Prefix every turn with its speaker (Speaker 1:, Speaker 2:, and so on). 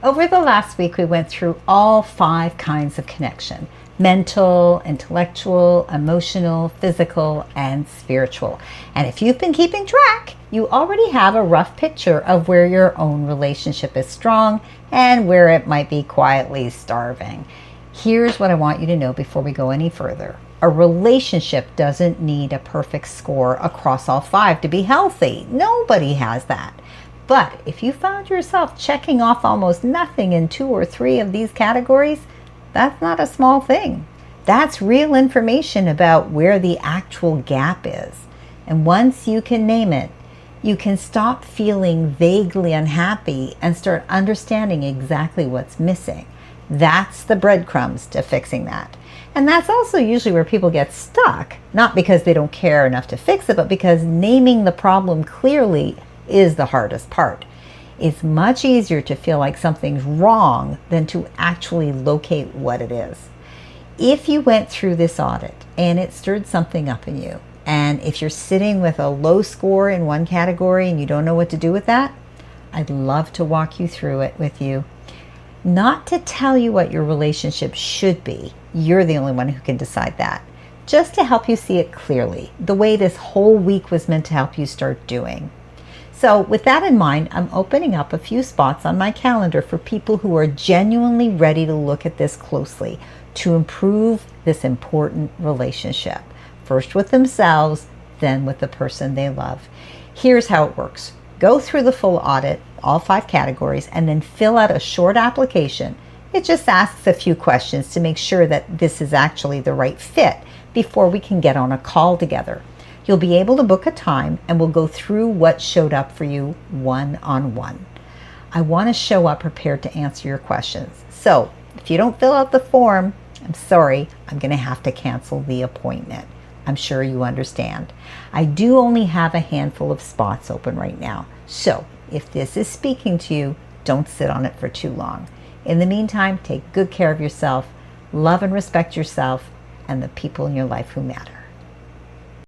Speaker 1: Over the last week, we went through all 5 kinds of connection: mental, intellectual, emotional, physical, and spiritual. And if you've been keeping track, you already have a rough picture of where your own relationship is strong and where it might be quietly starving. Here's what I want you to know before we go any further. A relationship doesn't need a perfect score across all 5 to be healthy. Nobody has that. But if you found yourself checking off almost nothing in 2 or 3 of these categories, that's not a small thing. That's real information about where the actual gap is. And once you can name it, you can stop feeling vaguely unhappy and start understanding exactly what's missing. That's the breadcrumbs to fixing that. And that's also usually where people get stuck, not because they don't care enough to fix it, but because naming the problem clearly is the hardest part. It's much easier to feel like something's wrong than to actually locate what it is. If you went through this audit and it stirred something up in you, and if you're sitting with a low score in one category and you don't know what to do with that, I'd love to walk you through it with you. Not to tell you what your relationship should be, you're the only one who can decide that. Just to help you see it clearly, the way this whole week was meant to help you start doing. So with that in mind, I'm opening up a few spots on my calendar for people who are genuinely ready to look at this closely to improve this important relationship. First with themselves, then with the person they love. Here's how it works. Go through the full audit, all 5 categories, and then fill out a short application. It just asks a few questions to make sure that this is actually the right fit before we can get on a call together. You'll be able to book a time and we'll go through what showed up for you one-on-one. I want to show up prepared to answer your questions. So if you don't fill out the form, I'm sorry, I'm going to have to cancel the appointment. I'm sure you understand. I do only have a handful of spots open right now. So if this is speaking to you, don't sit on it for too long. In the meantime, take good care of yourself, love and respect yourself and the people in your life who matter.